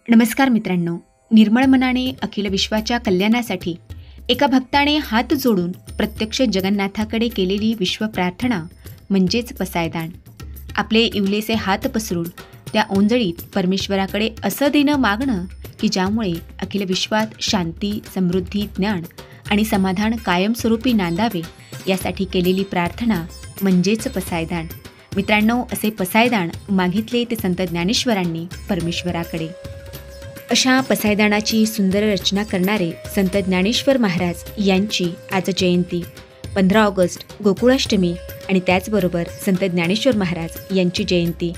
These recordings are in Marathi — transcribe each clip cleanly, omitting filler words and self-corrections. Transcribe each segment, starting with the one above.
नमस्कार मित्रांनो, निर्मळ मनाने अखिल विश्वाच्या कल्याणासाठी एका भक्ताने हात जोडून प्रत्यक्ष जगन्नाथाकडे केलेली विश्व प्रार्थना म्हणजेच पसायदान. आपले इवलेसे हात पसरून त्या ओंजळीत परमेश्वराकडे असं देणं मागणं की ज्यामुळे अखिल विश्वात शांती, समृद्धी, ज्ञान आणि समाधान कायमस्वरूपी नांदावे यासाठी केलेली प्रार्थना म्हणजेच पसायदान. मित्रांनो, असे पसायदान मागितले ते संत ज्ञानेश्वरांनी परमेश्वराकडे. अशा पसायदानाची सुंदर रचना करणारे संत ज्ञानेश्वर महाराज यांची आज जयंती. 15 ऑगस्ट गोकुळाष्टमी आणि त्याचबरोबर संत ज्ञानेश्वर महाराज यांची जयंती.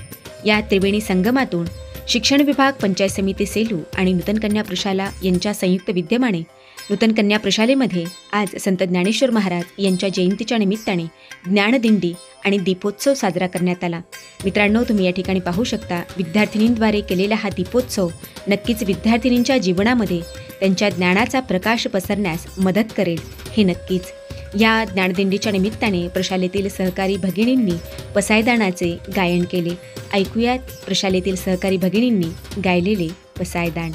या त्रिवेणी संगमातून शिक्षण विभाग, पंचायत समिती सेलू आणि नूतन कन्या प्रशाला यांच्या संयुक्त विद्यमाने नूतन कन्या प्रशालेमध्ये आज संत ज्ञानेश्वर महाराज यांच्या जयंतीच्या निमित्ताने ज्ञानदिंडी आणि दीपोत्सव साजरा करण्यात आला. मित्रांनो, तुम्ही या ठिकाणी पाहू शकता विद्यार्थिनींद्वारे केलेला हा दीपोत्सव नक्कीच विद्यार्थिनींच्या जीवनामध्ये त्यांच्या ज्ञानाचा प्रकाश पसरण्यास मदत करेल, हे नक्कीच. या ज्ञानदिंडीच्या निमित्ताने प्रशालेतील सहकारी भगिनींनी पसायदानाचे गायन केले. ऐकूयात प्रशालेतील सहकारी भगिनींनी गायलेले पसायदान.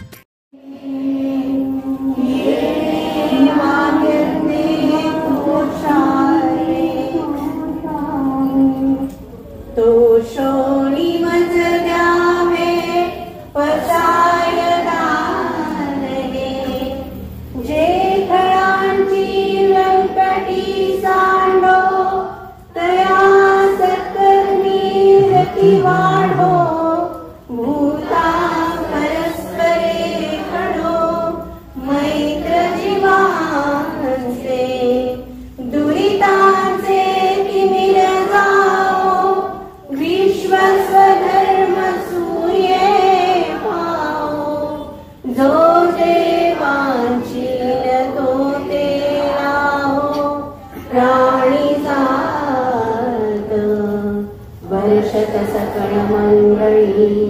सकळ मंगळी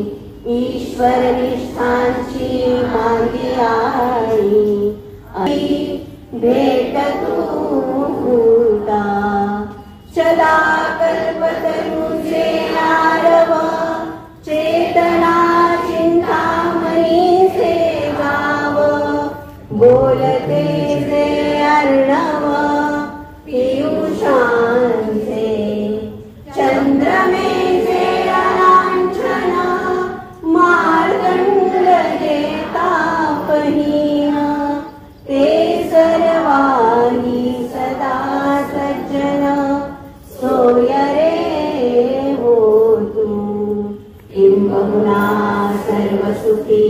ईश्वर निष्ठांची मागी आई भेट तूता सदा कल्पतरुचे आरव चेतना चिंतामणी से गाव बोलते से अर्णव पियुषांचे चंद्रमे सर्वसुखी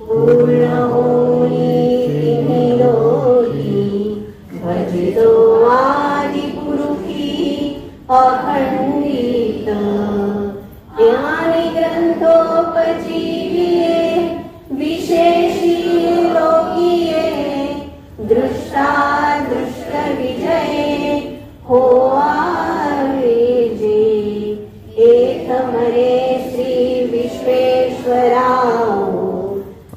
पूर्ण होई भजितो आदिपुरुषी अखंडित ज्ञानी ग्रंथोपजीविये विशेषी लोकीये दृष्टा दृष्ट विजये हो आवेजे एक मरे श्री विश्वेश्वराव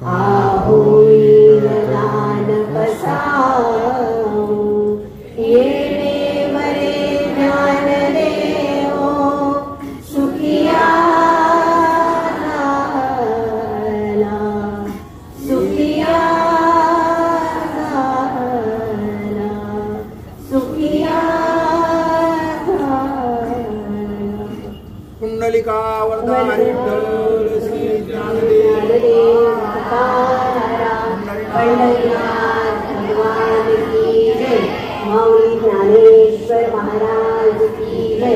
आहोई दान पसाव येणे मरे ज्ञान देवो सुखिया सुखिया सुखिया कुंडलिका वरदान श्री ज्ञानदेव भगवान की जय. मौली ज्ञानेश्वर महाराज की जय.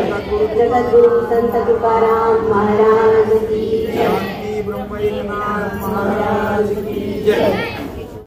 जगद्गुरु संत तुकाराम महाराज की